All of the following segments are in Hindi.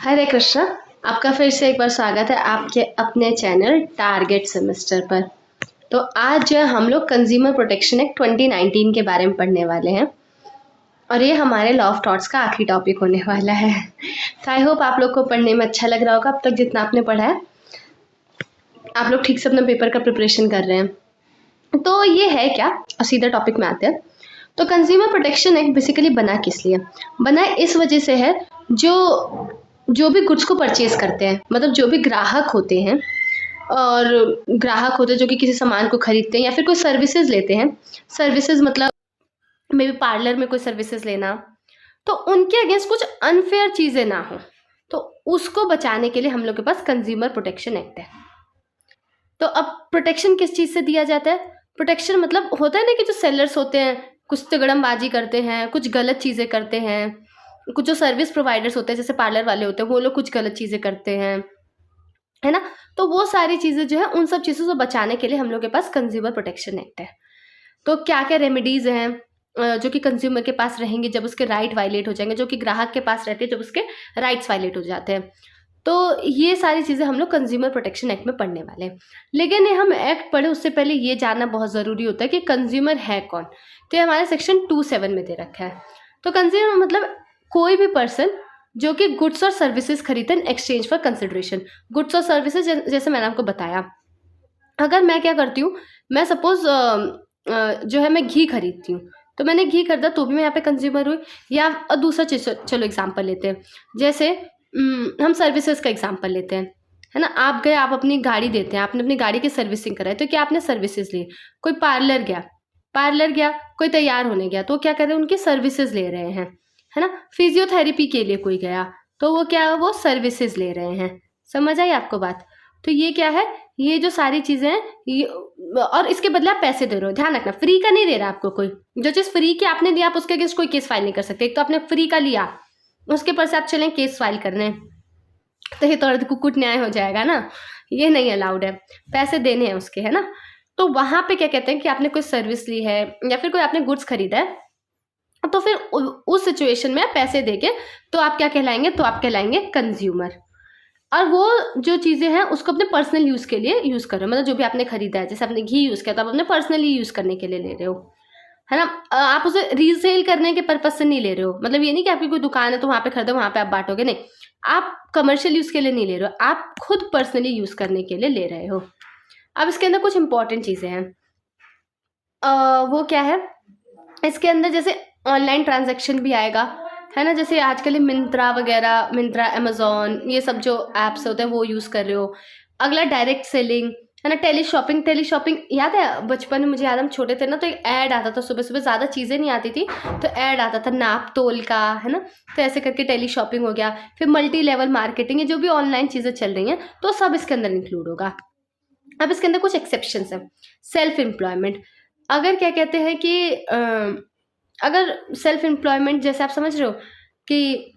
हरे कृष्णा। आपका फिर से एक बार स्वागत है आपके अपने चैनल टारगेट सेमेस्टर पर। तो आज जो है हम लोग कंज्यूमर प्रोटेक्शन एक्ट 2019 के बारे में पढ़ने वाले हैं और ये हमारे लॉ ऑफ थॉट्स का आखिरी टॉपिक होने वाला है। तो आई होप आप लोग को पढ़ने में अच्छा लग रहा होगा। अब तक जितना आपने पढ़ा है आप लोग ठीक से अपना पेपर का प्रिपरेशन कर रहे हैं। तो ये है क्या, और सीधा टॉपिक में आते हैं। तो कंज्यूमर प्रोटेक्शन एक्ट बेसिकली बना किस लिए? बना इस वजह से है जो भी गुड्स को परचेज करते हैं, मतलब जो भी ग्राहक होते हैं जो कि किसी सामान को खरीदते हैं या फिर कोई सर्विसेज लेते हैं। सर्विसेज मतलब मे बी पार्लर में कोई सर्विसेज लेना, तो उनके अगेंस्ट कुछ अनफेयर चीज़ें ना हो, तो उसको बचाने के लिए हम लोग के पास कंज्यूमर प्रोटेक्शन एक्ट है। तो अब प्रोटेक्शन किस चीज़ से दिया जाता है? प्रोटेक्शन मतलब होता है ना कि जो सेलर्स होते हैं कुछ तिगड़मबाजी करते हैं, कुछ गलत चीज़ें करते हैं, कुछ जो सर्विस प्रोवाइडर्स होते हैं जैसे पार्लर वाले होते हैं वो लोग कुछ गलत चीज़ें करते हैं, है ना। तो वो सारी चीज़ें जो है उन सब चीज़ों से बचाने के लिए हम लोग के पास कंज्यूमर प्रोटेक्शन एक्ट है। तो क्या क्या रेमेडीज़ हैं जो कि कंज्यूमर के पास रहेंगे जब उसके राइट वायलेट हो जाएंगे, जो कि ग्राहक के पास रहते हैं जब उसके राइट्स वायलेट हो जाते हैं। तो ये सारी चीज़ें हम लोग कंज्यूमर प्रोटेक्शन एक्ट में पढ़ने वाले हैं। लेकिन हम एक्ट पढ़े उससे पहले ये जानना बहुत ज़रूरी होता है कि कंज्यूमर है कौन। तो ये हमारे सेक्शन 27 में दे रखा है। तो कंज्यूमर मतलब कोई भी पर्सन जो कि गुड्स और सर्विसेज खरीदते हैं एक्सचेंज फॉर कंसिडरेशन। गुड्स और सर्विसेज जैसे मैंने आपको बताया, अगर मैं क्या करती हूँ, मैं सपोज जो है मैं घी खरीदती हूँ, तो मैंने घी खरीदा तो भी मैं यहाँ पे कंज्यूमर हुई। या दूसरा चीज़, चलो एग्जांपल लेते हैं, जैसे हम सर्विसेज का एग्जांपल लेते हैं, है ना। आप गए, आप अपनी गाड़ी देते हैं, आपने अपनी गाड़ी की सर्विसिंग कराई, तो क्या आपने सर्विसेज ली। कोई पार्लर गया, कोई तैयार होने गया, तो क्या कर रहे हैं, उनकी सर्विसेज ले रहे हैं, है ना। फिजियोथेरेपी के लिए कोई गया तो वो क्या है, वो सर्विसेज ले रहे हैं। समझ आई आपको बात? तो ये क्या है, ये जो सारी चीज़ें हैं ये, और इसके बदले आप पैसे दे रहे हो। ध्यान रखना, फ्री का नहीं दे रहा आपको कोई। जो चीज़ फ्री की आपने दिया आप उसके अगेंस्ट कोई केस फाइल नहीं कर सकते। एक तो आपने फ्री का लिया, उसके पर से आप चलें केस फाइल करने, तो ये तो कुकुट न्याय हो जाएगा ना, ये नहीं अलाउड है। पैसे देने हैं उसके, है ना। तो वहाँ पे क्या कहते हैं कि आपने कोई सर्विस ली है या फिर कोई आपने गुड्स खरीदा है, तो फिर उस सिचुएशन में पैसे देके तो आप क्या कहलाएंगे, तो आप कहलाएंगे कंज्यूमर। और वो जो चीज़ें हैं उसको अपने पर्सनल यूज़ के लिए यूज़ कर रहे हो, मतलब जो भी आपने खरीदा है, जैसे आपने घी यूज़ किया तो आप अपने पर्सनली यूज़ करने के लिए ले रहे हो, है ना। आप उसे रीसेल करने के पर्पज से नहीं ले रहे हो। मतलब ये नहीं कि आपकी कोई दुकान है तो वहाँ पे खरीदो वहाँ पे आप बांटोगे, नहीं। आप कमर्शियल यूज़ के लिए नहीं ले रहे हो, आप खुद पर्सनली यूज़ करने के लिए ले रहे हो। अब इसके अंदर कुछ इंपॉर्टेंट चीज़ें हैं। वो क्या है, इसके अंदर जैसे ऑनलाइन ट्रांजैक्शन भी आएगा, है ना। जैसे आजकल मिंत्रा वगैरह, मिंत्रा, अमेजोन, ये सब जो ऐप्स होते हैं वो यूज़ कर रहे हो। अगला डायरेक्ट सेलिंग, है ना। टेली शॉपिंग याद है, बचपन में मुझे याद, हम छोटे थे ना, तो एक ऐड आता था सुबह सुबह, ज़्यादा चीज़ें नहीं आती थी तो ऐड आता था नाप तोल का, है ना। तो ऐसे करके टेली शॉपिंग हो गया। फिर मल्टी लेवल मार्केटिंग, ये जो भी ऑनलाइन चीज़ें चल रही हैं तो सब इसके अंदर इंक्लूड होगा। अब इसके अंदर कुछ एक्सेप्शंस हैं। सेल्फ एम्प्लॉयमेंट, अगर क्या कहते हैं कि अगर सेल्फ एम्प्लॉयमेंट जैसे आप समझ रहे हो कि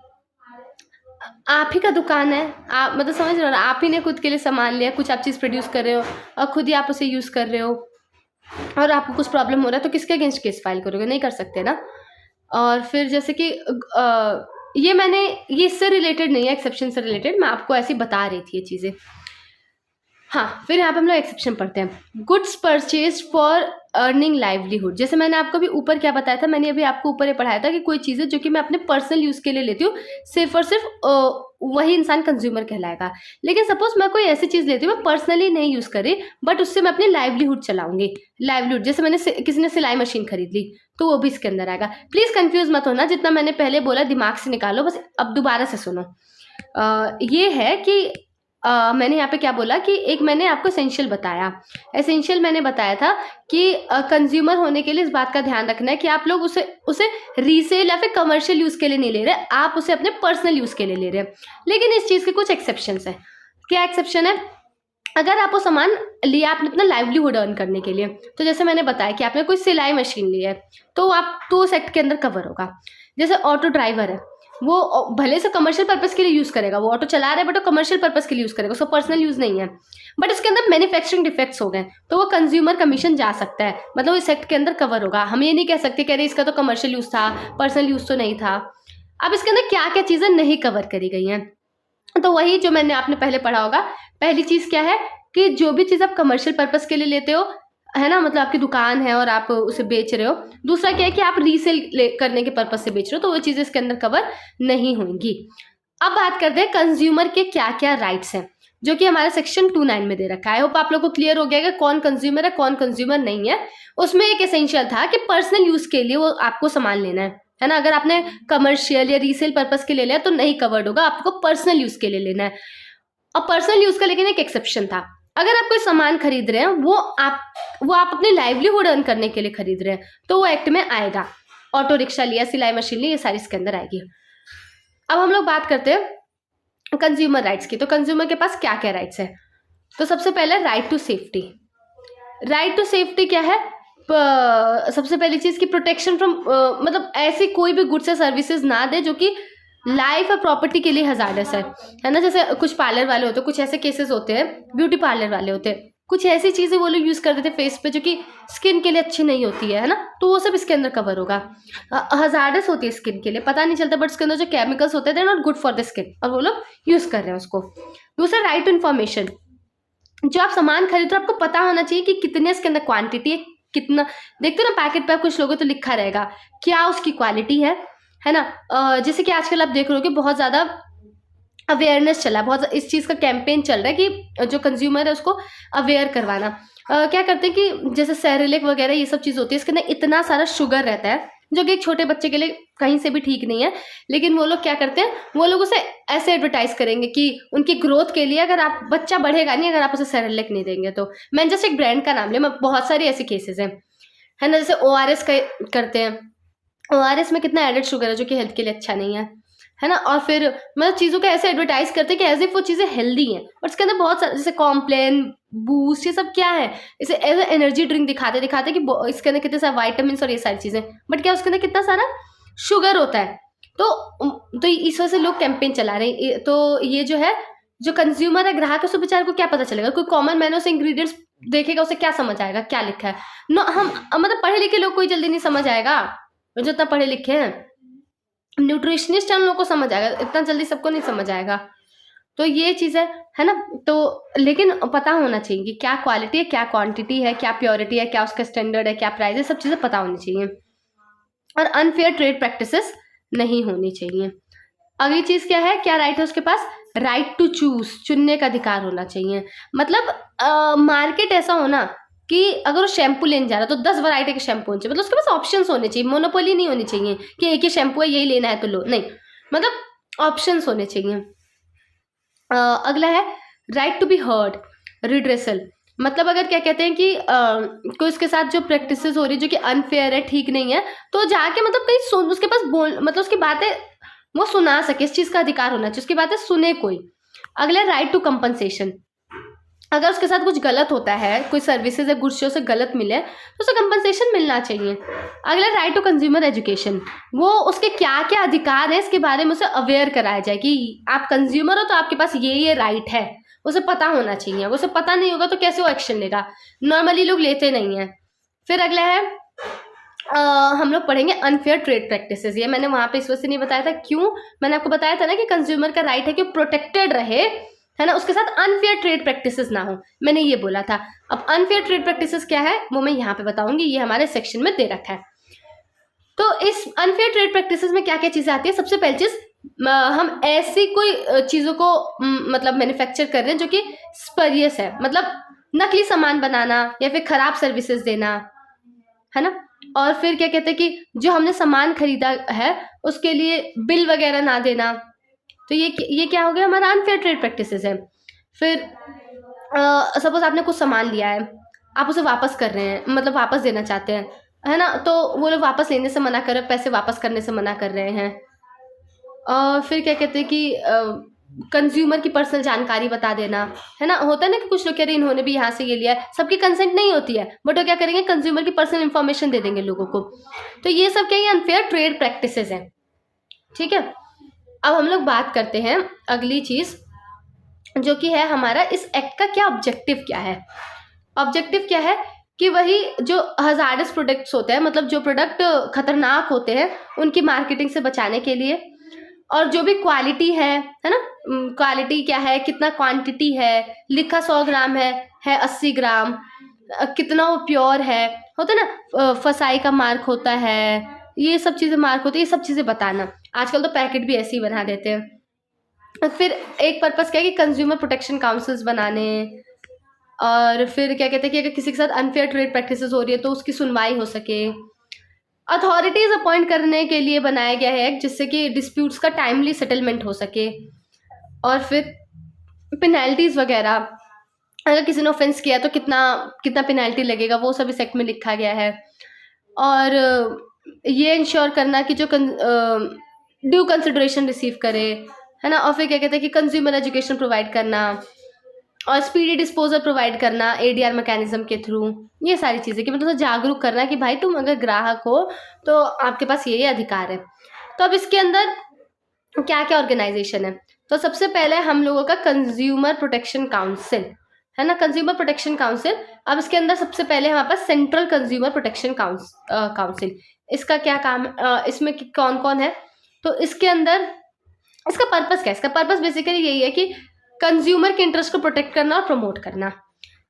आप ही का दुकान है, आप मतलब समझ रहे हो ना, आप ही ने खुद के लिए सामान लिया, कुछ आप चीज़ प्रोड्यूस कर रहे हो और खुद ही आप उसे यूज़ कर रहे हो और आपको कुछ प्रॉब्लम हो रहा है, तो किसके अगेंस्ट केस फाइल करोगे? नहीं कर सकते ना। और फिर जैसे कि ये इससे रिलेटेड नहीं है, एक्सेप्शन से रिलेटेड, मैं आपको ऐसे बता रही थी ये चीज़ें। हाँ, फिर यहाँ पे हम लोग एक्सेप्शन पढ़ते हैं। Goods purchase for earning livelihood, जैसे मैंने आपको अभी ऊपर क्या बताया था, मैंने अभी आपको ऊपर ये पढ़ाया था कि कोई चीज़ें जो कि मैं अपने पर्सनल यूज़ के लिए लेती हूँ, सिर्फ और सिर्फ वही इंसान कंज्यूमर कहलाएगा। लेकिन सपोज मैं कोई ऐसी चीज़ लेती हूँ मैं पर्सनली नहीं यूज़ करी, बट उससे मैं अपनी लाइवलीहुड चलाऊंगी। लाइवलीहुड जैसे मैंने किसी ने सिलाई मशीन खरीद ली तो वो भी इसके अंदर आएगा। प्लीज़ कंफ्यूज मत होना, जितना मैंने पहले बोला दिमाग से निकालो, बस अब दोबारा से सुनो। ये है कि मैंने यहाँ पे क्या बोला कि एक मैंने आपको एसेंशियल बताया। एसेंशियल मैंने बताया था कि कंज्यूमर होने के लिए इस बात का ध्यान रखना है कि आप लोग उसे रीसेल या फिर कमर्शियल यूज़ के लिए नहीं ले रहे, आप उसे अपने पर्सनल यूज़ के लिए ले रहे हैं। लेकिन इस चीज़ के कुछ एक्सेप्शंस हैं। क्या एक्सेप्शन है? अगर आप वो सामान लिया आपने अपना लाइवलीहुड अर्न करने के लिए, तो जैसे मैंने बताया कि आपने कोई सिलाई मशीन ली है तो आप तो उस एक्ट के अंदर कवर होगा। जैसे ऑटो ड्राइवर है, वो भले से कमर्शियल पर्पस के लिए यूज़ करेगा, वो ऑटो चला रहा है बट वो कमर्शियल पर्पस के लिए यूज़ करेगा, उसका पर्सनल यूज़ नहीं है, बट उसके अंदर मैन्युफैक्चरिंग डिफेक्ट्स हो गए तो वो कंज्यूमर कमीशन जा सकता है, मतलब इस सेक्ट के अंदर कवर होगा। हम ये नहीं कह सकते कि अरे इसका तो कमर्शियल यूज़ था, पर्सनल यूज़ तो नहीं था। अब इसके अंदर क्या क्या चीज़ें नहीं कवर करी गई हैं, तो वही जो मैंने आपने पहले पढ़ा होगा, पहली चीज़ क्या है कि जो भी चीज़ आप कमर्शियल पर्पस के लिए लेते हो, है ना, मतलब आपकी दुकान है और आप उसे बेच रहे हो। दूसरा क्या है कि आप रीसेल करने के पर्पस से बेच रहे हो, तो वो चीज़ें इसके अंदर कवर नहीं होंगी। अब बात करते हैं कंज्यूमर के क्या क्या राइट्स हैं, जो कि हमारे सेक्शन 29 में दे रखा है। आई होप आप लोगों को क्लियर हो गया कि कौन कंज्यूमर है कौन कंज्यूमर नहीं है। उसमें एक एसेंशियल था कि पर्सनल यूज के लिए वो आपको सामान लेना है ना। अगर आपने कमर्शियल या रीसेल पर्पस के लिए लिया तो नहीं कवर्ड होगा, आपको पर्सनल यूज के लिए लेना है। और पर्सनल यूज का लेकिन एक एक्सेप्शन था, अगर आप कोई सामान खरीद रहे हैं वो आप अपने लाइवलीहुड अर्न करने के लिए खरीद रहे हैं तो वो एक्ट में आएगा। ऑटो रिक्शा लिया, सिलाई मशीन ली, ये सारी इसके अंदर आएगी। अब हम लोग बात करते हैं कंज्यूमर राइट्स की। तो कंज्यूमर के पास क्या क्या राइट्स है? तो सबसे पहले right to safety. Right to safety क्या है? सबसे पहली चीज की प्रोटेक्शन फ्रॉम, मतलब ऐसी कोई भी गुड्स या सर्विसेज ना दे जो कि लाइफ और प्रॉपर्टी के लिए हजार्डस है ना। जैसे कुछ पार्लर वाले होते हैं, कुछ ऐसे केसेस होते हैं, ब्यूटी पार्लर वाले होते हैं, कुछ ऐसी चीजें वो लोग यूज कर देते हैं फेस पे जो कि स्किन के लिए अच्छी नहीं होती है ना, तो वो सब इसके अंदर कवर होगा। हजार्डस होती है स्किन के लिए, पता नहीं चलता, बट इसके अंदर जो केमिकल्स होते हैं they are not good for the skin, और वो लोग यूज कर रहे हैं उसको। दूसरा राइट टू इन्फॉर्मेशन, जो आप सामान खरीद रहे हो आपको पता होना चाहिए कि कितने इसके अंदर क्वांटिटी है, कितना। देखते हो ना पैकेट पे आप कुछ लोगों तो लिखा रहेगा क्या उसकी क्वालिटी है ना। जैसे कि आजकल आप देख रहे हो कि बहुत ज़्यादा अवेयरनेस चला है, बहुत इस चीज़ का कैंपेन चल रहा है कि जो कंज्यूमर है उसको अवेयर करवाना। क्या करते हैं कि जैसे सेरेलेक वगैरह ये सब चीज़ होती है, इसके अंदर इतना सारा शुगर रहता है जो कि एक छोटे बच्चे के लिए कहीं से भी ठीक नहीं है। लेकिन वो लोग क्या करते हैं, वो लोग उसे ऐसे एडवर्टाइज करेंगे कि उनकी ग्रोथ के लिए, अगर आप बच्चा बढ़ेगा नहीं अगर आप उसे सेरेलेक नहीं देंगे तो। मैं जस्ट एक ब्रांड का नाम लिया, मैं बहुत सारी ऐसी केसेस हैं, है ना। जैसे ORS का करते हैं, ORS में कितना एडेड शुगर है जो कि हेल्थ के लिए अच्छा नहीं है ना। और फिर मतलब चीज़ों को ऐसे एडवर्टाइज करते हैं कि एज इफ वो चीज़ें हेल्दी हैं, और इसके अंदर बहुत सारे जैसे कॉम्प्लेन, बूस्ट, ये सब क्या है, इसे एज एनर्जी ड्रिंक दिखाते कि इसके अंदर कितने सारे वाइटामिन और ये सारी चीज़ें, बट क्या उसके अंदर कितना सारा शुगर होता है। तो इस वजह से लोग कैंपेन चला रहे हैं। तो ये जो है, जो कंज्यूमर है, ग्राहक है, उसको बेचारे को क्या पता चलेगा? कोई कॉमन मैन उसे इंग्रेडिएंट्स देखेगा, उसे क्या समझ आएगा क्या लिखा है? नो, हम मतलब पढ़े लिखे लोग कोई जल्दी नहीं समझ आएगा, जो इतना पढ़े लिखे हैं। न्यूट्रिशनिस्ट हम लोग को समझ आएगा, इतना जल्दी सबको नहीं समझ आएगा। तो ये चीज़ है ना। तो लेकिन पता होना चाहिए कि क्या क्वालिटी है, क्या क्वांटिटी है, क्या प्योरिटी है, क्या उसका स्टैंडर्ड है, क्या प्राइस है, सब चीज़ें पता होनी चाहिए। और अनफेयर ट्रेड प्रैक्टिसेस नहीं होनी चाहिए। अगली चीज़ क्या है, क्या राइट है उसके पास? राइट टू चूज, चुनने का अधिकार होना चाहिए। मतलब मार्केट ऐसा होना कि अगर वो शैम्पू लेने जा रहा है तो 10 वैरायटी के शैम्पू होने चाहिए, मतलब उसके पास ऑप्शंस होने चाहिए, मोनोपोली नहीं होनी चाहिए कि एक ही शैम्पू है यही लेना है तो लो, नहीं, मतलब ऑप्शंस होने चाहिए। अगला है right to be heard, redressal. मतलब अगर क्या कहते हैं कि कोई उसके साथ जो प्रैक्टिसेस हो रही है जो कि अनफेयर है, ठीक नहीं है, तो जाके मतलब कहीं सुन, उसके पास बोल, मतलब उसकी बातें वो सुना सके, इस चीज़ का अधिकार होना चाहिए, उसकी बातें सुने कोई। अगला राइट टू कंपनसेशन, अगर उसके साथ कुछ गलत होता है, कोई सर्विसेज या गुड्स से गलत मिले तो उसे कंपनसेशन मिलना चाहिए। अगला राइट टू कंज्यूमर एजुकेशन, वो उसके क्या क्या अधिकार है इसके बारे में उसे अवेयर कराया जाए कि आप कंज्यूमर हो तो आपके पास ये राइट है, उसे पता होना चाहिए। उसे पता नहीं होगा तो कैसे वो एक्शन लेगा, नॉर्मली लोग लेते नहीं हैं। फिर अगला है हम लोग पढ़ेंगे अनफेयर ट्रेड प्रैक्टिसेस। ये मैंने वहाँ पे इस वजह से नहीं बताया था, क्यों? मैंने आपको बताया था ना कि कंज्यूमर का राइट है कि प्रोटेक्टेड रहे, है ना, उसके साथ अनफेयर ट्रेड प्रैक्टिसेस ना हो, मैंने ये बोला था। अब अनफेयर ट्रेड प्रैक्टिसेस क्या है वो मैं यहाँ पे बताऊंगी, ये हमारे सेक्शन में दे रखा है। तो इस अनफेयर ट्रेड प्रैक्टिसेस में क्या क्या चीज़ें आती है? सबसे पहली चीज़, हम ऐसी कोई चीज़ों को मतलब मैन्युफैक्चर कर रहे हैं जो कि स्परियस है, मतलब नकली सामान बनाना या फिर खराब सर्विसेज देना, है ना। और फिर क्या कहते हैं कि जो हमने सामान खरीदा है उसके लिए बिल वगैरह ना देना, तो ये क्या हो गया, हमारा अनफेयर ट्रेड प्रैक्टिसेस है। फिर सपोज आपने कुछ सामान लिया है, आप उसे वापस कर रहे हैं, मतलब वापस देना चाहते हैं, है ना, तो वो लोग वापस लेने से मना कर रहे हैं, पैसे वापस करने से मना कर रहे हैं। फिर क्या कहते हैं कि कंज्यूमर की पर्सनल जानकारी बता देना, है ना। होता है ना कि कुछ लोग कह रहे हैं इन्होंने भी यहाँ से ये लिया है, सबकी कंसेंट नहीं होती है, बट वो क्या करेंगे, कंज्यूमर की पर्सनल इंफॉर्मेशन दे देंगे लोगों को। तो ये सब क्या, ये अनफेयर ट्रेड प्रैक्टिसेस हैं, ठीक है। अब हम लोग बात करते हैं अगली चीज़ जो कि है हमारा इस एक्ट का क्या ऑब्जेक्टिव क्या है। ऑब्जेक्टिव क्या है कि वही जो हजार्डस प्रोडक्ट्स होते हैं, मतलब जो प्रोडक्ट खतरनाक होते हैं, उनकी मार्केटिंग से बचाने के लिए, और जो भी क्वालिटी है ना, क्वालिटी क्या है, कितना क्वांटिटी है, लिखा 100 ग्राम है 80 ग्राम, कितना वो प्योर है, होता है ना, फसाई का मार्क होता है, ये सब चीज़ें मार्क होती है, ये सब चीज़ें बताना। आजकल तो पैकेट भी ऐसे ही बना देते हैं। फिर एक पर्पस क्या है कि कंज्यूमर प्रोटेक्शन काउंसिल्स बनाने, और फिर क्या कहते हैं कि अगर किसी के साथ अनफेयर ट्रेड प्रैक्टिसेस हो रही है तो उसकी सुनवाई हो सके। अथॉरिटीज अपॉइंट करने के लिए बनाया गया है जिससे कि डिस्प्यूट्स का टाइमली सेटलमेंट हो सके। और फिर पेनल्टीज वगैरह, अगर किसी ने ऑफेंस किया तो कितना कितना पेनल्टी लगेगा, वो सब इस एक्ट में लिखा गया है। और ये इंश्योर करना कि जो ड्यू कंसिडरेशन रिसीव करे, है ना। और फिर क्या कहते हैं कि कंज्यूमर एजुकेशन प्रोवाइड करना और स्पीडी डिस्पोजल प्रोवाइड करना एडीआर मैकेनिज्म के थ्रू। ये सारी चीज़ें कि मतलब तो जागरूक करना कि भाई तुम अगर ग्राहक हो तो आपके पास ये अधिकार है। तो अब इसके अंदर क्या क्या ऑर्गेनाइजेशन है, तो सबसे पहले हम लोगों का कंज्यूमर प्रोटेक्शन काउंसिल है ना, कंज्यूमर प्रोटेक्शन काउंसिल। अब इसके अंदर सबसे पहले हमारे पास सेंट्रल कंज्यूमर प्रोटेक्शन काउंसिल। इसका क्या काम, इसमें कौन कौन है, तो इसके अंदर इसका पर्पस क्या है, इसका पर्पस बेसिकली यही है कि कंज्यूमर के इंटरेस्ट को प्रोटेक्ट करना और प्रमोट करना।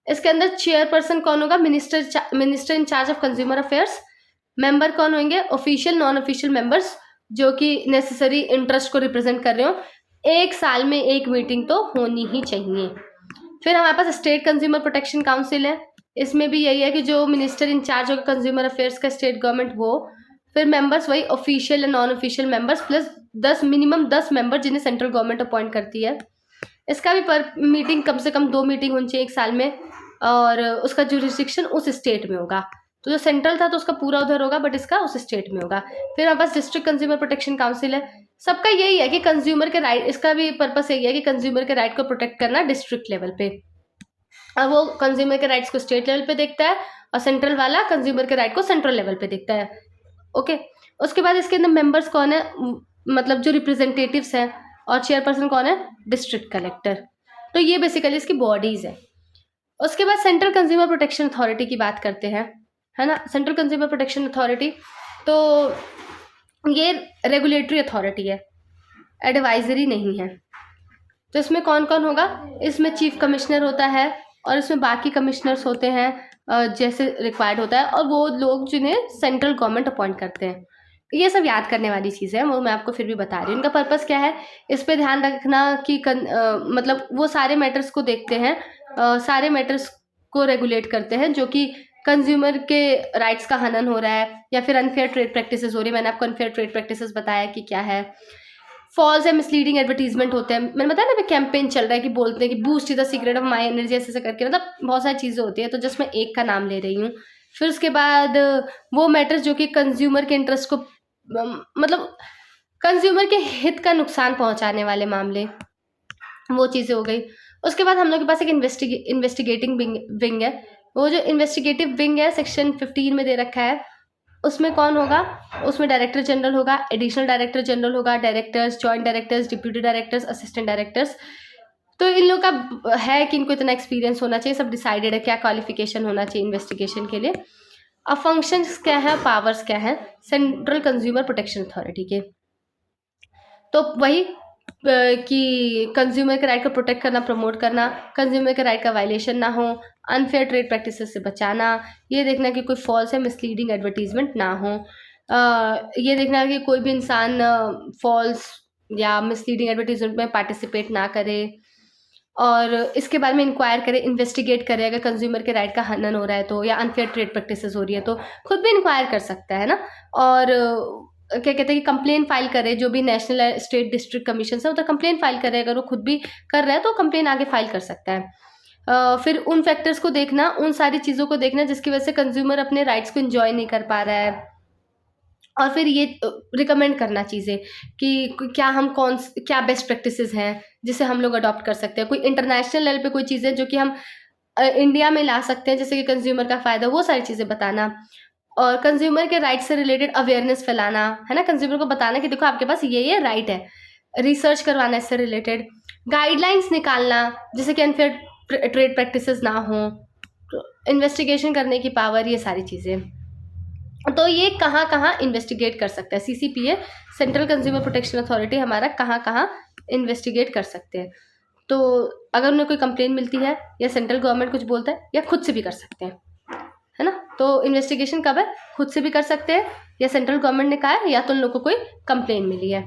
इसके अंदर चेयरपर्सन कौन होगा, minister in charge of consumer affairs. Member कौन होंगे, ऑफिशियल नॉन ऑफिशियल मेंबर्स जो कि नेसेसरी इंटरेस्ट को रिप्रेजेंट कर रहे हो। 1 साल में 1 मीटिंग तो होनी ही चाहिए। फिर हमारे पास स्टेट कंज्यूमर प्रोटेक्शन काउंसिल है। इसमें भी यही है कि जो मिनिस्टर इन चार्ज होगा कंज्यूमर अफेयर्स का, स्टेट गवर्नमेंट, वो। फिर मेंबर्स वही ऑफिशियल या non official members plus minimum 10 member जिन्हें सेंट्रल गवर्नमेंट अपॉइंट करती है। इसका भी पर मीटिंग कम से कम 2 मीटिंग होनी चाहिए 1 साल में, और उसका जुरिस्डिक्शन उस स्टेट में होगा। तो जो सेंट्रल था तो उसका पूरा उधर होगा, बट इसका उस स्टेट में होगा। फिर हमारे पास डिस्ट्रिक्ट कंज्यूमर प्रोटेक्शन काउंसिल है। सबका यही है कि कंज्यूमर के राइट, इसका भी पर्पस यही है कि कंज्यूमर के राइट को प्रोटेक्ट करना डिस्ट्रिक्ट लेवल पे। अब वो कंज्यूमर के राइट्स को स्टेट लेवल पे देखता है और सेंट्रल वाला कंज्यूमर के राइट को सेंट्रल लेवल पे देखता है। ओके, उसके बाद इसके अंदर मेंबर्स कौन है, मतलब जो रिप्रेजेंटेटिव्स हैं, और चेयरपर्सन कौन है, डिस्ट्रिक्ट कलेक्टर। तो ये बेसिकली इसकी बॉडीज है। उसके बाद सेंट्रल कंज्यूमर प्रोटेक्शन अथॉरिटी की बात करते हैं, है ना। सेंट्रल कंज्यूमर प्रोटेक्शन अथॉरिटी तो ये रेगुलेटरी अथॉरिटी है, एडवाइजरी नहीं है। तो इसमें कौन कौन होगा, इसमें चीफ कमिश्नर होता है और इसमें बाकी कमिश्नर्स होते हैं जैसे रिक्वायर्ड होता है, और वो लोग जिन्हें सेंट्रल गवर्नमेंट अपॉइंट करते हैं। ये सब याद करने वाली चीज़ें हैं, वो मैं आपको फिर भी बता रही हूँ। इनका पर्पस क्या है, इस पे ध्यान रखना कि मतलब वो सारे मैटर्स को देखते हैं, सारे मैटर्स को रेगुलेट करते हैं जो कि कंज्यूमर के राइट्स का हनन हो रहा है या फिर अनफेयर ट्रेड प्रैक्टिसेस हो रही है। मैंने आपको अनफेयर ट्रेड प्रैक्टिसेस बताया कि क्या है। फॉल्स एंड मिसलीडिंग एडवर्टीजमेंट होते हैं, मैंने बताया ना, कैंपेन चल रहा है कि बोलते हैं कि boost is the secret of my energy, ऐसे करके, मतलब बहुत सारी चीज़ें होती है। तो जस्ट मैं एक का नाम ले रही हूँ। फिर उसके बाद वो मैटर्स जो कि कंज्यूमर के इंटरेस्ट को, मतलब कंज्यूमर के हित का नुकसान पहुंचाने वाले मामले, वो चीज़ें हो गई। उसके बाद हम लोग के पास एक इन्वेस्टिगेटिंग विंग है। वो जो इन्वेस्टिगेटिव विंग है सेक्शन 15 में दे रखा है। उसमें कौन होगा, उसमें डायरेक्टर जनरल होगा, एडिशनल डायरेक्टर जनरल होगा, directors, joint directors, deputy directors, assistant directors. तो इन लोगों का है कि इनको इतना एक्सपीरियंस होना चाहिए, सब डिसाइडेड है क्या क्वालिफिकेशन होना चाहिए इन्वेस्टिगेशन के लिए। अब फंक्शंस क्या है, पावर्स क्या है सेंट्रल कंज्यूमर प्रोटेक्शन अथॉरिटी के, तो वही कि कंज्यूमर के राइट को प्रोटेक्ट करना, प्रमोट करना, कंज्यूमर के राइट का वायलेशन ना हो, अनफेयर ट्रेड प्रैक्टिसेस से बचाना, ये देखना कि कोई फॉल्स या मिसलीडिंग एडवर्टीजमेंट ना हो, ये देखना कि कोई भी इंसान फॉल्स या मिसलीडिंग एडवर्टीजमेंट में पार्टिसिपेट ना करे, और इसके बारे में इंक्वायर करे, इन्वेस्टिगेट करे अगर कंज्यूमर के राइट का हनन हो रहा है तो, या अनफेयर ट्रेड प्रैक्टिसेस हो रही है तो खुद भी इंक्वायर कर सकता है ना। और क्या कहते हैं कि कंप्लेन फाइल करे, जो भी नेशनल स्टेट डिस्ट्रिक्ट कमीशन है, तो कंप्लेन फाइल करे। अगर वो खुद भी कर रहा है तो कंप्लेन आगे फाइल कर सकता है। फिर उन फैक्टर्स को देखना, उन सारी चीज़ों को देखना जिसकी वजह से कंज्यूमर अपने राइट्स को एंजॉय नहीं कर पा रहा है, और फिर ये रिकमेंड करना चीज़ें कि क्या बेस्ट प्रैक्टिसेस हैं जिसे हम लोग अडॉप्ट कर सकते हैं। कोई इंटरनेशनल लेवल पे कोई चीज़ें जो कि हम इंडिया में ला सकते हैं जैसे कि कंज्यूमर का फ़ायदा, वो सारी चीज़ें बताना, और कंज्यूमर के राइट से रिलेटेड अवेयरनेस फैलाना, है ना। कंज्यूमर को बताना कि देखो आपके पास ये राइट है, रिसर्च करवाना इससे रिलेटेड, गाइडलाइंस निकालना जिससे कि अनफेयर ट्रेड प्रैक्टिसेस ना हो, इन्वेस्टिगेशन करने की पावर, ये सारी चीज़ें। तो ये कहाँ कहाँ इन्वेस्टिगेट कर सकता है, CCPA central consumer protection authority हमारा कहाँ कहाँ इन्वेस्टिगेट कर सकते हैं। तो अगर उन्हें कोई कंप्लेन मिलती है या सेंट्रल गवर्नमेंट कुछ बोलता है, या खुद से भी कर सकते हैं, है ना। तो इन्वेस्टिगेशन कब है, खुद से भी कर सकते हैं, या सेंट्रल गवर्नमेंट ने कहा है, या तो उन लोगों को कोई कंप्लेन मिली है।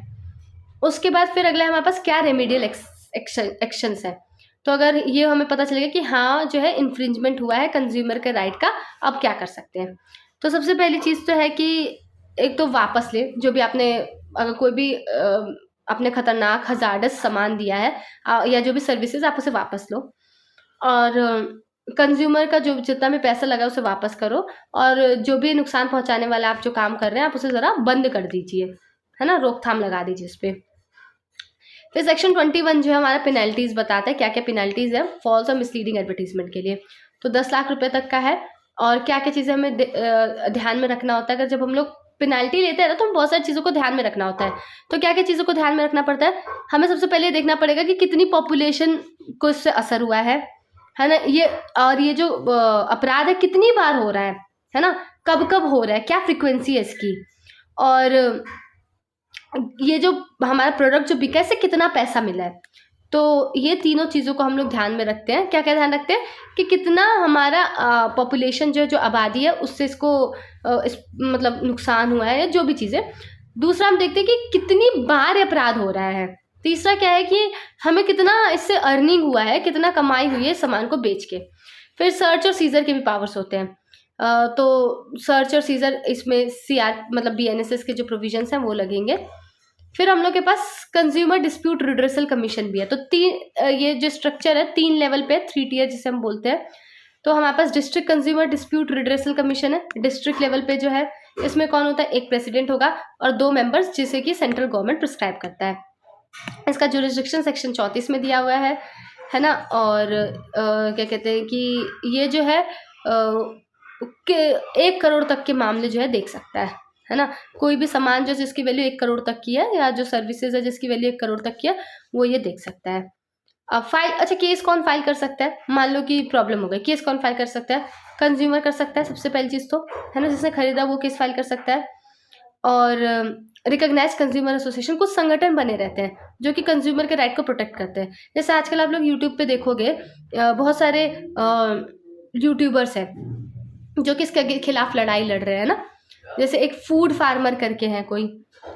उसके बाद फिर अगला हमारे पास क्या रेमेडियल एक्शंस है। तो अगर ये हमें पता चलेगा कि हाँ जो है इन्फ्रिंजमेंट हुआ है कंज्यूमर के राइट का, अब क्या कर सकते हैं। तो सबसे पहली चीज़ तो है कि एक तो वापस ले जो भी आपने, अगर कोई भी अपने खतरनाक हजार्डस सामान दिया है या जो भी सर्विसेज, आप उसे वापस लो। और कंज्यूमर का जो जितना भी पैसा लगा उसे वापस करो, और जो भी नुकसान पहुंचाने वाला आप जो काम कर रहे हैं आप उसे ज़रा बंद कर दीजिए, है ना, रोकथाम लगा दीजिए इस पर। फिर सेक्शन 21 जो है हमारा पेनल्टीज बताता है क्या क्या पेनल्टीज है फॉल्स और मिसलीडिंग एडवर्टीजमेंट के लिए। तो 10 लाख रुपए तक का है। और क्या क्या चीज़ें हमें ध्यान में रखना होता है, अगर जब हम लोग पेनल्टी लेते हैं ना तो हम बहुत सारी चीज़ों को ध्यान में रखना होता है। तो क्या क्या चीज़ों को ध्यान में रखना पड़ता है, हमें सबसे पहले देखना पड़ेगा कि कितनी पॉपुलेशन को इससे असर हुआ है ना, ये और ये जो अपराध है कितनी बार हो रहा है ना, कब कब हो रहा है, क्या फ्रिक्वेंसी है इसकी, और ये जो हमारा प्रोडक्ट जो बिका है इससे कितना पैसा मिला है। तो ये तीनों चीज़ों को हम लोग ध्यान में रखते हैं। क्या क्या ध्यान रखते हैं कि कितना हमारा पॉपुलेशन जो आबादी है उससे इसको मतलब नुकसान हुआ है या जो भी चीज़ें। दूसरा हम देखते हैं कि कितनी बार अपराध हो रहा है। तीसरा क्या है कि हमें कितना इससे अर्निंग हुआ है, कितना कमाई हुई है सामान को बेच के। फिर सर्च और सीजर के भी पावर्स होते हैं। तो सर्च और सीजर इसमें मतलब BNSS के जो प्रोविजंस हैं वो लगेंगे। फिर हम लोग के पास कंज्यूमर डिस्प्यूट रिड्रेसल कमीशन भी है। तो ये जो स्ट्रक्चर है 3 लेवल पे, 3 टियर जिसे हम बोलते हैं। तो हमारे पास district consumer dispute redressal commission है। डिस्ट्रिक्ट लेवल पे जो है इसमें कौन होता है, एक प्रेसिडेंट होगा और 2 मेंबर्स जिसे कि सेंट्रल गवर्नमेंट प्रिस्क्राइब करता है। इसका जुरिस्डिक्शन सेक्शन 34 में दिया हुआ है ना। और क्या कहते हैं कि ये जो है 1 करोड़ तक के मामले जो है देख सकता है ना। कोई भी सामान जो जिसकी वैल्यू 1 करोड़ तक की है या जो सर्विसेज है जिसकी वैल्यू 1 करोड़ तक की है वो ये देख सकता है। अब केस कौन फाइल कर सकता है, मान लो कि प्रॉब्लम हो गई, केस कौन फाइल कर सकता है, कंज्यूमर कर सकता है सबसे पहली चीज़ तो, है ना, जिसने खरीदा वो केस फाइल कर सकता है। और रिकॉग्नाइज कंज्यूमर एसोसिएशन, कुछ संगठन बने रहते हैं जो कि कंज्यूमर के राइट को प्रोटेक्ट करते हैं। जैसे आजकल आप लोग यूट्यूब पे देखोगे बहुत सारे यूट्यूबर्स हैं जो कि इसके खिलाफ लड़ाई लड़ रहे हैं ना। जैसे एक फूड फार्मर करके हैं कोई,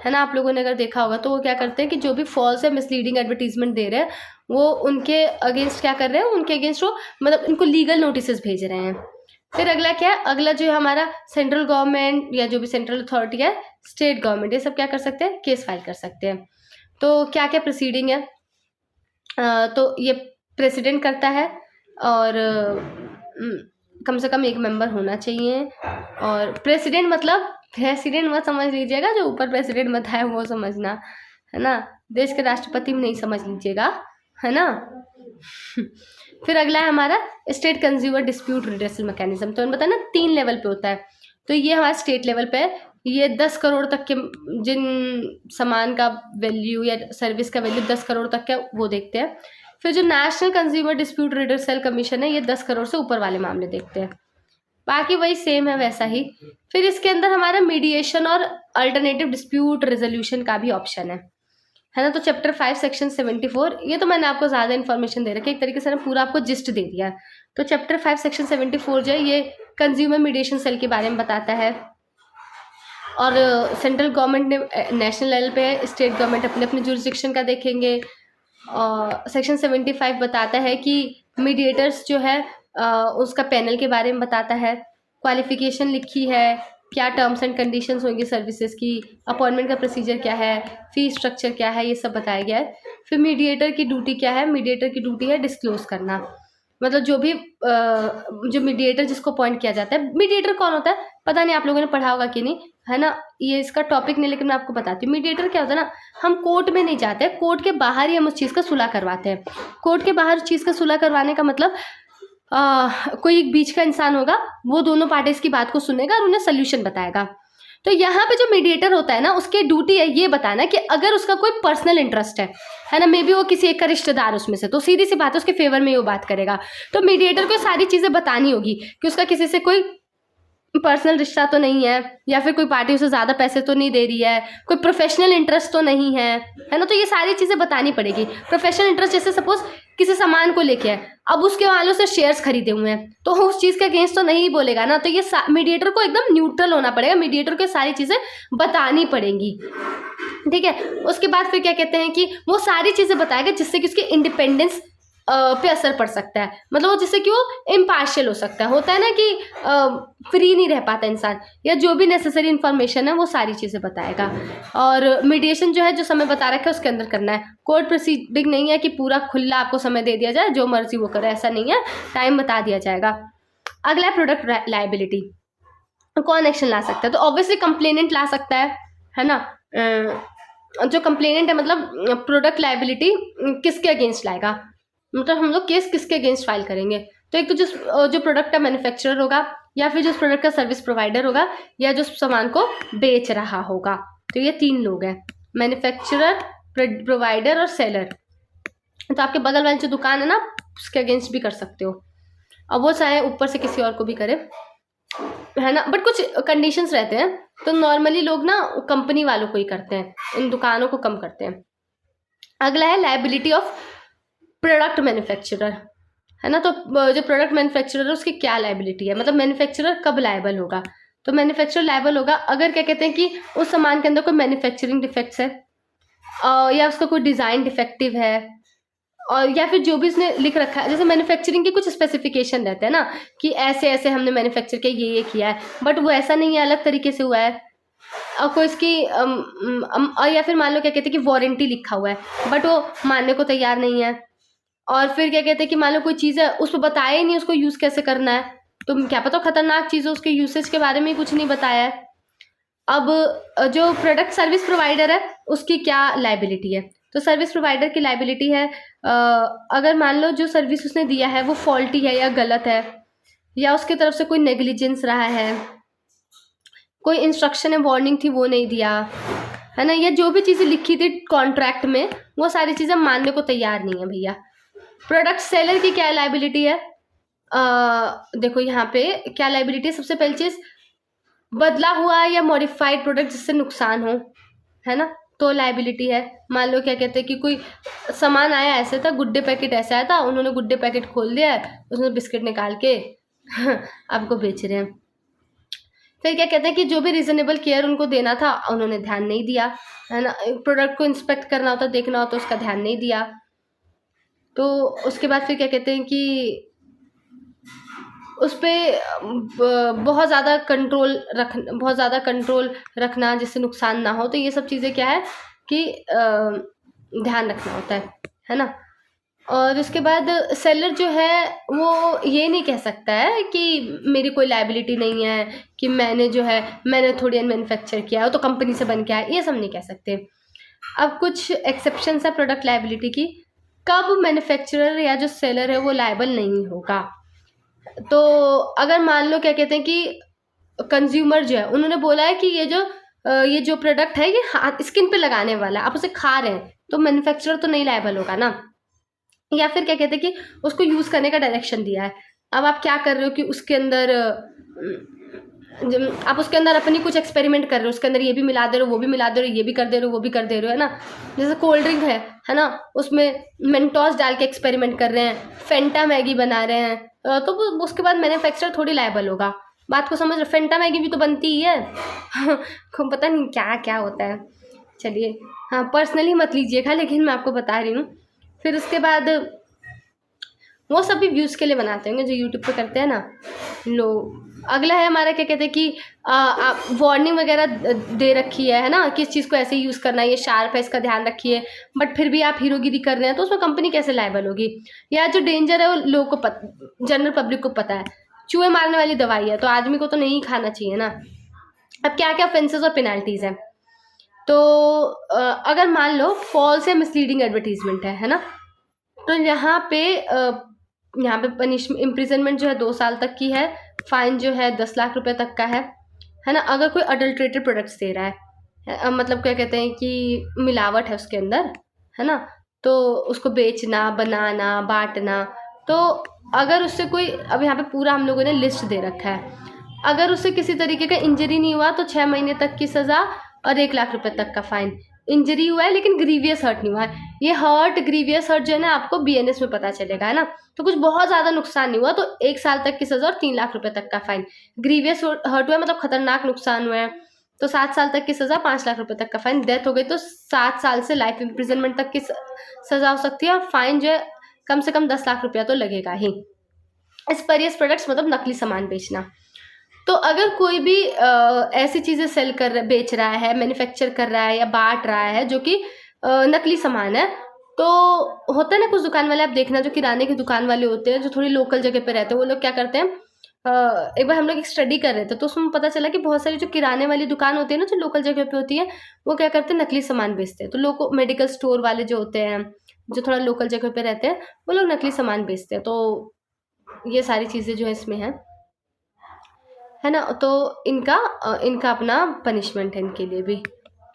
है ना, आप लोगों ने अगर देखा होगा तो वो क्या करते हैं कि जो भी फॉल्स है मिसलीडिंग एडवर्टीजमेंट दे रहे हैं वो उनके अगेंस्ट क्या कर रहे हैं, उनके अगेंस्ट वो मतलब इनको लीगल नोटिस भेज रहे हैं। फिर अगला क्या है, अगला जो है हमारा सेंट्रल गवर्नमेंट या जो भी सेंट्रल अथॉरिटी है, स्टेट गवर्नमेंट, ये सब क्या कर सकते हैं, केस फाइल कर सकते हैं। तो क्या क्या प्रोसीडिंग है, तो ये प्रेसिडेंट करता है और कम से कम 1 मेंबर होना चाहिए। और प्रेसिडेंट मतलब प्रेसिडेंट मत समझ लीजिएगा, जो ऊपर प्रेसिडेंट मत है वो समझना, है ना, देश के राष्ट्रपति में नहीं समझ लीजिएगा, है ना। फिर अगला है हमारा state consumer dispute redressal mechanism. तो बताया ना 3 लेवल पे होता है। तो ये हमारा स्टेट लेवल पे है, ये 10 करोड़ तक के जिन सामान का वैल्यू या सर्विस का वैल्यू 10 करोड़ तक का वो देखते हैं। फिर जो national consumer dispute redressal commission है ये 10 करोड़ से ऊपर वाले मामले देखते हैं। बाकी वही सेम है वैसा ही। फिर इसके अंदर हमारा मीडिएशन और अल्टरनेटिव डिस्प्यूट रेजोल्यूशन का भी ऑप्शन है ना। तो चैप्टर 5 सेक्शन 74, ये तो मैंने आपको ज़्यादा इन्फॉर्मेशन दे रखी है, एक तरीके से ना पूरा आपको जिस्ट दे दिया है। तो चैप्टर 5 सेक्शन 74 जो है ये कंज्यूमर मीडिएशन सेल के बारे में बताता है। और सेंट्रल गवर्नमेंट ने नेशनल लेवल पे, स्टेट गवर्नमेंट अपने अपने जुरिस्डिक्शन का देखेंगे। और सेक्शन 75 बताता है कि मीडिएटर्स जो है उसका पैनल के बारे में बताता है, क्वालिफिकेशन लिखी है, क्या टर्म्स एंड कंडीशंस होंगी सर्विसेज की, अपॉइंटमेंट का प्रोसीजर क्या है, फी स्ट्रक्चर क्या है, ये सब बताया गया है। फिर मीडिएटर की ड्यूटी क्या है, मीडिएटर की ड्यूटी है डिस्क्लोज करना, मतलब जो भी जो मीडिएटर जिसको अपॉइंट किया जाता है। मीडिएटर कौन होता है पता नहीं आप लोगों ने पढ़ा होगा कि नहीं, है ना, ये इसका टॉपिक नहीं, लेकिन मैं आपको बताती हूँ। मीडिएटर क्या होता है ना, हम कोर्ट में नहीं जाते, कोर्ट के बाहर ही हम उस चीज़ का सुलह करवाते हैं। कोर्ट के बाहर चीज़ का सुलह करवाने का मतलब कोई एक बीच का इंसान होगा, वो दोनों पार्टीज की बात को सुनेगा और उन्हें सोल्यूशन बताएगा। तो यहाँ पे जो मीडिएटर होता है ना, उसकी ड्यूटी है ये बताना कि अगर उसका कोई पर्सनल इंटरेस्ट है ना, मे बी वो किसी एक का रिश्तेदार उसमें से, तो सीधी सी बात है उसके फेवर में वो बात करेगा। तो मीडिएटर को सारी चीज़ें बतानी होगी कि उसका किसी से कोई पर्सनल रिश्ता तो नहीं है, या फिर कोई पार्टी उसे ज़्यादा पैसे तो नहीं दे रही है, कोई प्रोफेशनल इंटरेस्ट तो नहीं है, है ना। तो ये सारी चीज़ें बतानी पड़ेगी। प्रोफेशनल इंटरेस्ट जैसे सपोज किसी सामान को लेके है, अब उसके वालों से शेयर्स खरीदे हुए हैं, तो उस चीज़ के अगेंस्ट तो नहीं बोलेगा ना। तो ये मीडिएटर को एकदम न्यूट्रल होना पड़ेगा, मीडिएटर को सारी चीज़ें बतानी पड़ेंगी, ठीक है। उसके बाद फिर क्या कहते हैं कि वो सारी चीज़ें बताएगा जिससे कि उसकी इंडिपेंडेंस पे असर पड़ सकता है, मतलब वो जिससे कि वो इम्पार्शियल हो सकता है। होता है ना कि फ्री नहीं रह पाता इंसान, या जो भी नेसेसरी इन्फॉर्मेशन है वो सारी चीज़ें बताएगा। और मीडिएशन जो है, जो समय बता रखा है उसके अंदर करना है। कोर्ट प्रोसीडिंग नहीं है कि पूरा खुला आपको समय दे दिया जाए, जो मर्जी वो करे, ऐसा नहीं है, टाइम बता दिया जाएगा। अगला है प्रोडक्ट लायबिलिटी। कौन एक्शन ला सकता है? तो ऑब्वियसली कंप्लेनेंट ला सकता है ना। जो कंप्लेनेंट है, मतलब प्रोडक्ट लायबिलिटी किसके अगेंस्ट लाएगा, मतलब हम लोग केस किसके अगेंस्ट फाइल करेंगे? तो एक तो जो प्रोडक्ट का मैन्युफैक्चरर होगा, या फिर जो प्रोडक्ट का सर्विस प्रोवाइडर होगा, या जो सामान को बेच रहा होगा। तो ये 3 लोग हैं, मैन्युफैक्चरर, प्रोवाइडर और सेलर। तो आपके बगल वाली जो दुकान है ना, उसके अगेंस्ट भी कर सकते हो। अब वो चाहे ऊपर से किसी और को भी करे, है ना। बट कुछ कंडीशंस रहते हैं, तो नॉर्मली लोग ना कंपनी वालों को ही करते हैं, इन दुकानों को कम करते हैं। अगला है लायबिलिटी ऑफ प्रोडक्ट मैन्युफैक्चरर, है ना। तो जो प्रोडक्ट मैन्युफैक्चरर है उसकी क्या लायबिलिटी है, मतलब मैन्युफैक्चरर कब लायबल होगा? तो मैन्युफैक्चरर लायबल होगा अगर क्या कहते हैं कि उस सामान के अंदर कोई मैन्युफैक्चरिंग डिफेक्ट्स है, या उसका कोई डिज़ाइन डिफेक्टिव है, और या फिर जो भी उसने लिख रखा है, जैसे मैन्युफैक्चरिंग के कुछ स्पेसिफिकेशन रहते हैं ना, कि ऐसे ऐसे हमने मैन्युफैक्चर किया, ये किया है, बट वो ऐसा नहीं है, अलग तरीके से हुआ है। और कोई इसकी या फिर मान लो क्या कहते हैं कि वारंटी लिखा हुआ है, बट वो मानने को तैयार नहीं है। और फिर क्या कहते हैं कि मान लो कोई चीज़ है, उसको बताया ही नहीं उसको यूज़ कैसे करना है, तो क्या पता खतरनाक चीज़ है, उसके यूसेज के बारे में कुछ नहीं बताया है। अब जो प्रोडक्ट सर्विस प्रोवाइडर है उसकी क्या लायबिलिटी है? तो सर्विस प्रोवाइडर की लायबिलिटी है, अगर मान लो जो सर्विस उसने दिया है वो फॉल्टी है या गलत है, या उसकी तरफ से कोई नेग्लिजेंस रहा है, कोई इंस्ट्रक्शन है, वार्निंग थी, वो नहीं दिया, है ना, या जो भी चीज़ें लिखी थी कॉन्ट्रैक्ट में, वो सारी चीज़ें मानने को तैयार नहीं है भैया। प्रोडक्ट सेलर की क्या लायबिलिटी है? देखो यहाँ पे क्या लायबिलिटी है। सबसे पहली चीज़, बदला हुआ या मॉडिफाइड प्रोडक्ट जिससे नुकसान हो, है ना, तो लायबिलिटी है। मान लो क्या कहते हैं कि कोई सामान आया ऐसे था, गुड्डे पैकेट ऐसा आया था, उन्होंने गुड्डे पैकेट खोल दिया है, उसमें बिस्किट निकाल के आपको बेच रहे हैं। फिर क्या कहते हैं कि जो भी रीजनेबल केयर उनको देना था उन्होंने ध्यान नहीं दिया, है ना। प्रोडक्ट को इंस्पेक्ट करना होता, देखना होता, उसका ध्यान नहीं दिया। तो उसके बाद फिर क्या कहते हैं कि उस पर बहुत ज़्यादा कंट्रोल रखना जिससे नुकसान ना हो। तो ये सब चीज़ें क्या है कि ध्यान रखना होता है ना। और उसके बाद सेलर जो है वो ये नहीं कह सकता है कि मेरी कोई लायबिलिटी नहीं है, कि मैंने थोड़ी मैन्युफैक्चर किया है, तो कंपनी से बन के आया, ये सब नहीं कह सकते। अब कुछ एक्सेप्शंस है प्रोडक्ट लायबिलिटी की। कब मैन्युफैक्चरर या जो सेलर है वो लायबल नहीं होगा? तो अगर मान लो क्या कहते हैं कि कंज्यूमर जो है उन्होंने बोला है कि ये जो प्रोडक्ट है ये हाथ स्किन पे लगाने वाला है, आप उसे खा रहे हैं, तो मैन्युफैक्चरर तो नहीं लायबल होगा ना। या फिर क्या कहते हैं कि उसको यूज़ करने का डायरेक्शन दिया है, अब आप क्या कर रहे हो कि उसके अंदर आप उसके अंदर अपनी कुछ एक्सपेरिमेंट कर रहे हो, उसके अंदर ये भी मिला दे रहे हो, वो भी मिला दे रहे हो, ये भी कर दे रहे हो, वो भी कर दे रहे हो, है ना। जैसे कोल्ड ड्रिंक है ना, उसमें मेंटोस डाल के एक्सपेरिमेंट कर रहे हैं, फेंटा मैगी बना रहे हैं, तो उसके बाद मैन्युफैक्चरर थोड़ी लायबल होगा। बात को समझ रहे? फेंटा मैगी भी तो बनती ही है पता नहीं क्या क्या होता है। चलिए, हाँ, पर्सनली मत लीजिएगा, लेकिन मैं आपको बता रही हूँ। फिर उसके बाद वो सब भी व्यूज़ के लिए बनाते होंगे जो यूट्यूब पे करते हैं ना लोग। अगला है हमारा क्या कहते हैं कि आप वार्निंग वगैरह दे रखी है ना, किस चीज़ को ऐसे यूज़ करना है, ये शार्प है, इसका ध्यान रखिए, बट फिर भी आप हीरोगिरी कर रहे हैं, तो उसमें कंपनी कैसे लायबल होगी? या जो डेंजर है वो लोगों को जनरल पब्लिक को पता है, चूहे मारने वाली दवाई है, तो आदमी को तो नहीं खाना चाहिए ना। अब क्या क्या ऑफेंसेस और पेनल्टीज़ हैं? तो अगर मान लो फॉल्स या मिसलीडिंग एडवर्टीजमेंट है ना, तो यहाँ पे पनिशमेंट इम्प्रिजनमेंट जो है 2 साल तक की है, फाइन जो है 10 लाख रुपए तक का है ना। अगर कोई अडल्ट्रेटेड प्रोडक्ट्स दे रहा है, मतलब क्या कहते हैं कि मिलावट है उसके अंदर, है ना, तो उसको बेचना, बनाना, बांटना, तो अगर उससे कोई, अब यहाँ पे पूरा हम लोगों ने लिस्ट दे रखा है, अगर उसे किसी तरीके का इंजरी नहीं हुआ तो 6 महीने तक की सज़ा और 1 लाख रुपए तक का फाइन। इंजरी हुआ है लेकिन ग्रीवियस हर्ट नहीं हुआ है। ये ग्रीवियस हर्ट जो है ना आपको बीएनएस में पता चलेगा, है ना। तो कुछ बहुत ज़्यादा नुकसान नहीं हुआ तो 1 साल तक की सज़ा और 3 लाख रुपए तक का फाइन। ग्रीवियस हर्ट हुआ है मतलब खतरनाक नुकसान हुआ है तो 7 साल तक की सज़ा, 5 लाख रुपए तक का फाइन। डेथ हो गई तो 7 साल से लाइफ इम्प्रिजनमेंट तक की सज़ा हो सकती है और फाइन जो है कम से कम 10 लाख रुपया तो लगेगा ही। स्पेरियस प्रोडक्ट्स मतलब नकली सामान बेचना। तो अगर कोई भी ऐसी चीज़ें बेच रहा है, मैन्युफैक्चर कर रहा है या बांट रहा है जो कि नकली सामान है, तो होता है ना कुछ दुकान वाले, आप देखना जो किराने की दुकान वाले होते हैं जो थोड़ी लोकल जगह पे रहते हैं, वो लोग क्या करते हैं, एक बार हम लोग एक स्टडी कर रहे थे तो उसमें पता चला कि बहुत सारी जो किराने वाली दुकान होती है ना जो लोकल जगह पे होती है, वो क्या करते हैं, नकली सामान बेचते हैं। तो लोग मेडिकल स्टोर वाले जो होते हैं जो थोड़ा लोकल जगह पे रहते हैं वो लोग नकली सामान बेचते हैं। तो ये सारी चीज़ें जो है इसमें है ना। तो इनका अपना पनिशमेंट है इनके लिए भी,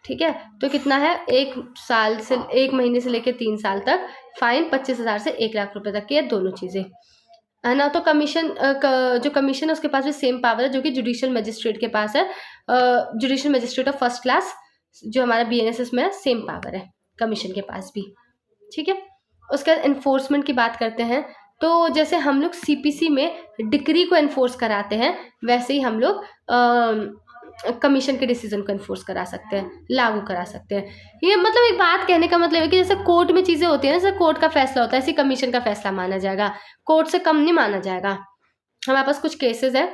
ठीक है। तो कितना है, 1 महीने से लेकर 3 साल तक, फाइन 25,000 से 1 लाख रुपए तक की है, दोनों चीज़ें, है ना। तो जो कमीशन है उसके पास भी सेम पावर है जो कि जुडिशियल मजिस्ट्रेट के पास है। Judicial magistrate of first class जो हमारा बीएनएसएस में है, सेम पावर है कमीशन के पास भी, ठीक है। उसके बाद एनफोर्समेंट की बात करते हैं। तो जैसे हम लोग सीपीसी में डिक्री को एनफोर्स कराते हैं, वैसे ही हम लोग कमीशन के डिसीजन को एनफोर्स करा सकते हैं, लागू करा सकते हैं। ये मतलब एक बात कहने का मतलब है कि जैसे कोर्ट में चीज़ें होती है ना, जैसे कोर्ट का फैसला होता है, ऐसे कमीशन का फैसला माना जाएगा, कोर्ट से कम नहीं माना जाएगा। हमारे पास कुछ केसेस है,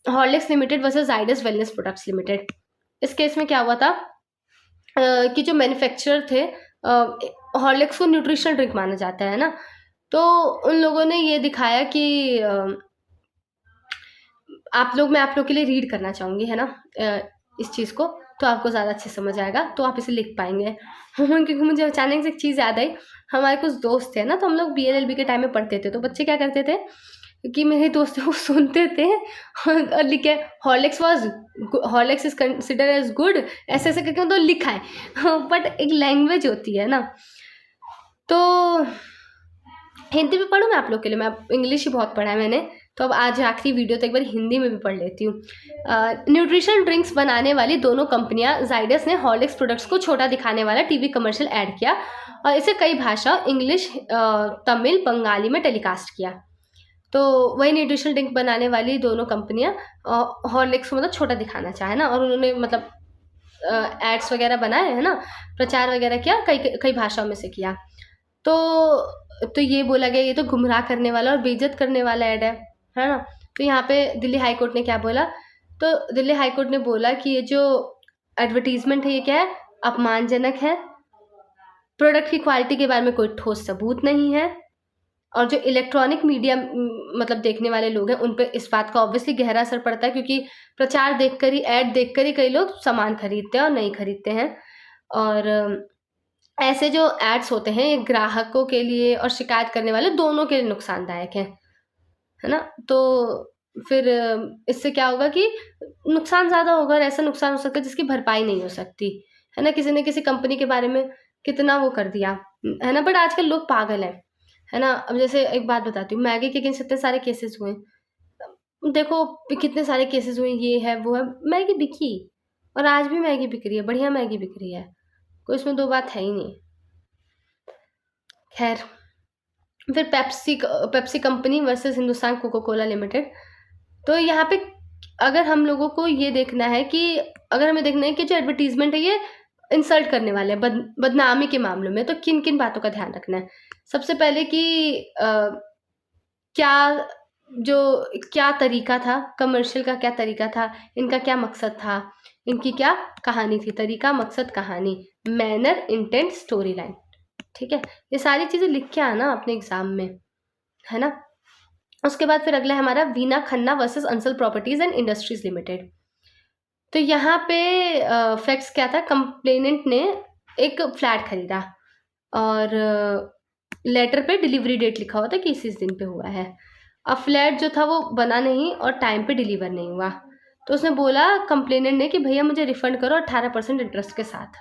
Horlicks limited versus Zydus wellness products limited. इस केस में क्या हुआ था कि जो मैन्युफैक्चरर थे, हॉर्लिक्स को न्यूट्रिशनल ड्रिंक माना जाता है ना, तो उन लोगों ने ये दिखाया कि मैं आप लोग के लिए रीड करना चाहूँगी, है ना, इस चीज़ को, तो आपको ज़्यादा अच्छे समझ आएगा, तो आप इसे लिख पाएंगे। क्योंकि मुझे अचानक से एक चीज़ याद आई, हमारे कुछ दोस्त थे ना, तो हम लोग बीएलएलबी के टाइम में पढ़ते थे, तो बच्चे क्या करते थे कि मेरे दोस्त वो सुनते थे और लिखे Horlicks is consider as good, ऐसे ऐसे करके तो लिखा है बट एक लैंग्वेज होती है ना। तो हिंदी में पढ़ूँ मैं आप लोग के लिए, मैं इंग्लिश ही बहुत पढ़ा है मैंने, तो अब आज आखिरी वीडियो तो एक बार हिंदी में भी पढ़ लेती हूँ। न्यूट्रिशन ड्रिंक्स बनाने वाली दोनों कंपनियां जाइडस ने हॉर्लिक्स प्रोडक्ट्स को छोटा दिखाने वाला टीवी कमर्शियल ऐड किया और इसे कई भाषा इंग्लिश, तमिल, बंगाली में टेलीकास्ट किया। तो वही न्यूट्रिशन ड्रिंक बनाने वाली दोनों कंपनियां हॉर्लिक्स को मतलब छोटा दिखाना चाहे ना, और उन्होंने मतलब एड्स वगैरह बनाए, है ना, प्रचार वगैरह किया, कई भाषाओं में से किया। तो ये बोला गया ये तो गुमराह करने वाला और बेइज्जत करने वाला ऐड है ना। तो यहाँ पे दिल्ली हाई कोर्ट ने क्या बोला, तो दिल्ली हाई कोर्ट ने बोला कि ये जो एडवर्टीजमेंट है ये क्या है, अपमानजनक है, प्रोडक्ट की क्वालिटी के बारे में कोई ठोस सबूत नहीं है, और जो इलेक्ट्रॉनिक मीडिया मतलब देखने वाले लोग हैं उन पे इस बात का ऑब्वियसली गहरा असर पड़ता है, क्योंकि प्रचार देखकर ही, ऐड देखकर ही कई लोग सामान खरीदते हैं और नहीं खरीदते हैं। और ऐसे जो एड्स होते हैं ये ग्राहकों के लिए और शिकायत करने वाले दोनों के लिए नुकसानदायक हैं, है ना। तो फिर इससे क्या होगा कि नुकसान ज़्यादा होगा और ऐसा नुकसान हो सकता है जिसकी भरपाई नहीं हो सकती, है ना। किसी ने किसी कंपनी के बारे में कितना वो कर दिया, है ना, बट आजकल लोग पागल हैं, है ना। अब जैसे एक बात बताती हूँ, मैगी के अगेंस्ट इतने सारे केसेस हुए, देखो कितने सारे केसेस हुए, ये है वो है, मैगी बिकी और आज भी मैगी बिक रही है, बढ़िया मैगी बिक रही है, कोई इसमें दो बात है ही नहीं। खैर, फिर Pepsi company versus Hindustan Coca Cola limited. तो यहाँ पे अगर हम लोगों को ये देखना है कि अगर हमें देखना है कि जो एडवर्टीजमेंट है ये इंसल्ट करने वाले हैं, बदनामी के मामलों में, तो किन किन बातों का ध्यान रखना है। सबसे पहले कि क्या तरीका था, कमर्शियल का क्या तरीका था, इनका क्या मकसद था, इनकी क्या कहानी थी, तरीका, मकसद, कहानी, मैनर, इंटेंट, स्टोरी लाइन, ठीक है। ये सारी चीज़ें लिख के आना अपने एग्जाम में, है ना। उसके बाद फिर अगला है हमारा Veena Khanna versus Ansal properties and industries limited. तो यहाँ पे फैक्ट्स क्या था, कंप्लेनेंट ने एक फ्लैट खरीदा और लेटर पे डिलीवरी डेट लिखा हुआ था कि इस दिन पे हुआ है। अब फ्लैट जो था वो बना नहीं और टाइम पे डिलीवर नहीं हुआ, तो उसने बोला कंप्लेनेंट ने कि भैया मुझे रिफंड करो 18% इंटरेस्ट के साथ।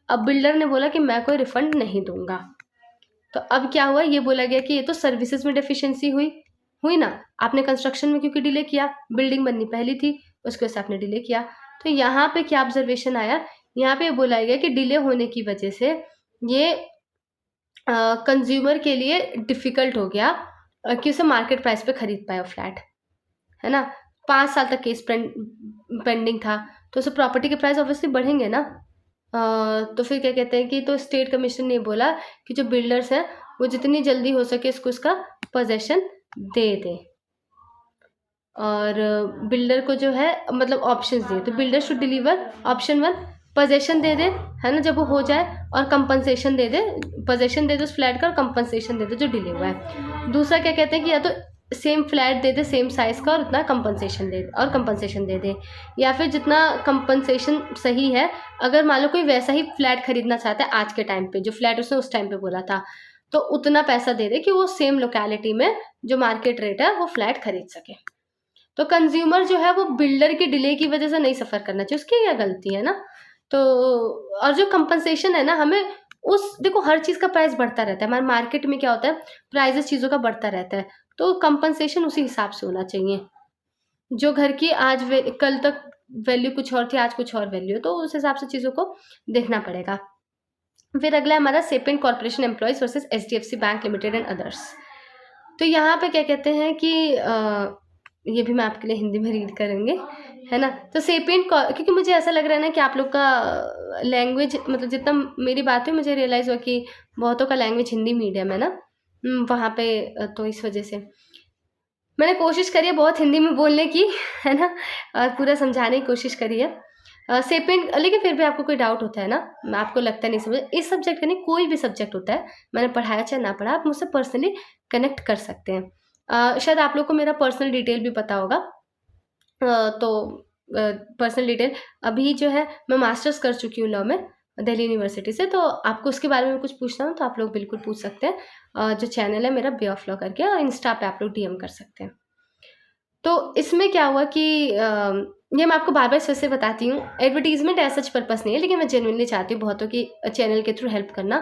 अब बिल्डर ने बोला कि मैं कोई रिफंड नहीं दूंगा। तो अब क्या हुआ, ये बोला गया कि ये तो सर्विसेज में डेफिशिएंसी हुई ना, आपने कंस्ट्रक्शन में क्योंकि डिले किया, बिल्डिंग बननी पहली थी, उसकी वजह से आपने डिले किया। तो यहाँ पे क्या ऑब्जर्वेशन आया, यहाँ पे बोला गया कि डिले होने की वजह से ये कंज्यूमर के लिए डिफ़िकल्ट हो गया कि उसे मार्केट प्राइस पे खरीद पाए वो फ्लैट, है ना। 5 साल तक केस पेंडिंग था, तो उसे प्रॉपर्टी के प्राइस ऑब्वियसली बढ़ेंगे ना। तो फिर क्या कहते हैं कि तो स्टेट कमीशन ने बोला कि जो बिल्डर्स हैं वो जितनी जल्दी हो सके इसको इसका पोजेसन दे दें, और बिल्डर को जो है मतलब ऑप्शंस दिए। तो builder should deliver option 1 possession दे दे, है ना, जब वो हो जाए, और कंपनसेशन दे दे, पोजेसन दे दे उस फ्लैट का और कंपनसेशन दे दे जो डिले हुआ है। दूसरा क्या कहते हैं कि या तो सेम फ्लैट दे दे सेम साइज़ का और उतना कंपनसेशन दे और कंपनसेशन दे दे, या फिर जितना कंपनसेशन सही है, अगर मान लो कोई वैसा ही फ्लैट खरीदना चाहता है आज के टाइम पे, जो फ्लैट उसने उस टाइम पे बोला था, तो उतना पैसा दे दे कि वो सेम लोकेलिटी में जो मार्केट रेट है वो फ्लैट खरीद सके। तो कंज्यूमर जो है वो बिल्डर के डिले की वजह से नहीं सफ़र करना चाहिए, उसकी क्या गलती है ना। तो और जो कंपनसेशन है ना, हमें उस देखो हर चीज़ का प्राइस बढ़ता रहता है, हमारे मार्केट में क्या होता है, प्राइसेस चीज़ों का बढ़ता रहता है, तो कंपनसेशन उसी हिसाब से होना चाहिए। जो घर की आज कल तक वैल्यू कुछ और थी, आज कुछ और वैल्यू है, तो उस हिसाब से चीज़ों को देखना पड़ेगा। फिर अगला हमारा Sapient corporation employees versus HDFC bank limited and others. तो यहाँ पे क्या कहते हैं कि ये भी मैं आपके लिए हिंदी में रीड करेंगे, है ना। तो सेपिएंट क्योंकि मुझे ऐसा लग रहा है ना कि आप लोग का लैंग्वेज मतलब जितना मेरी बात हुई मुझे रियलाइज़ हुआ कि बहुतों का लैंग्वेज हिंदी मीडियम है ना, वहाँ पे तो इस वजह से मैंने कोशिश करी है बहुत हिंदी में बोलने की, है ना, और पूरा समझाने की कोशिश करी है। सेपिएंट, लेकिन फिर भी आपको कोई डाउट होता है ना, आपको लगता नहीं समझ, इस सब्जेक्ट का नहीं, कोई भी सब्जेक्ट होता है, मैंने पढ़ाया चाहे ना पढ़ा, आप मुझसे पर्सनली कनेक्ट कर सकते हैं। शायद आप लोग को मेरा पर्सनल डिटेल भी पता होगा। तो पर्सनल डिटेल अभी जो है मैं मास्टर्स कर चुकी हूँ लॉ में दिल्ली यूनिवर्सिटी से, तो आपको उसके बारे में कुछ पूछना हो तो आप लोग बिल्कुल पूछ सकते हैं। जो चैनल है मेरा बे ऑफ लॉ करके, और इंस्टा पे आप लोग डीएम कर सकते हैं। तो इसमें क्या हुआ कि ये मैं आपको बार-बार इस वजह से बताती हूँ, एडवर्टाइज़मेंट एज़ सच पर्पस नहीं है, लेकिन मैं जेन्युइनली चाहती हूँ बहुतों की चैनल के थ्रू हेल्प करना,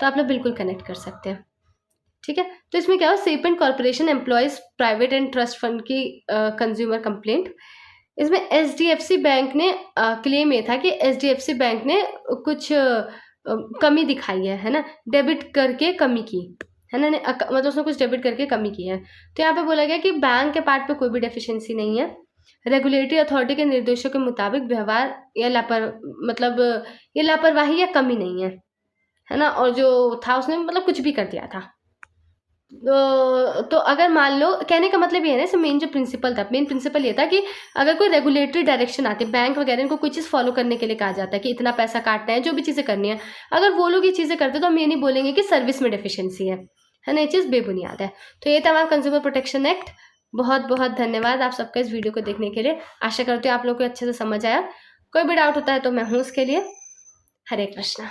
तो आप लोग बिल्कुल कनेक्ट कर सकते हैं, ठीक है। तो इसमें क्या हुआ, Sapient corporation employees private and trust fund की कंज्यूमर कंप्लेंट। इसमें एचडीएफसी बैंक ने क्लेम ये था कि एचडीएफसी बैंक ने कुछ कमी दिखाई है ना, डेबिट करके कमी की, है ना, मतलब उसने कुछ डेबिट करके कमी की है। तो यहाँ पे बोला गया कि बैंक के पार्ट पे कोई भी डेफिशिएंसी नहीं है, रेगुलेटरी अथॉरिटी के निर्देशों के मुताबिक व्यवहार या मतलब ये लापरवाही या कमी नहीं है ना, और जो था उसने मतलब कुछ भी कर दिया था। तो अगर मान लो, कहने का मतलब ये है ना, इसमें मेन जो प्रिंसिपल था, मेन प्रिंसिपल ये था कि अगर कोई रेगुलेटरी डायरेक्शन आती है, बैंक वगैरह इनको कोई चीज़ फॉलो करने के लिए कहा जाता है कि इतना पैसा काटना है, जो भी चीज़ें करनी है, अगर वो लोग ये चीज़ें करते तो हम ये नहीं बोलेंगे कि सर्विस में डेफिशिएंसी है ना, ये चीज़ बेबुनियाद है। तो ये था हमारा कंज्यूमर प्रोटेक्शन एक्ट। बहुत बहुत धन्यवाद आप सबका इस वीडियो को देखने के लिए। आशा करती हूँ आप लोग को अच्छे से समझ आया। कोई भी डाउट होता है तो मैं हूँ उसके लिए। हरे कृष्णा।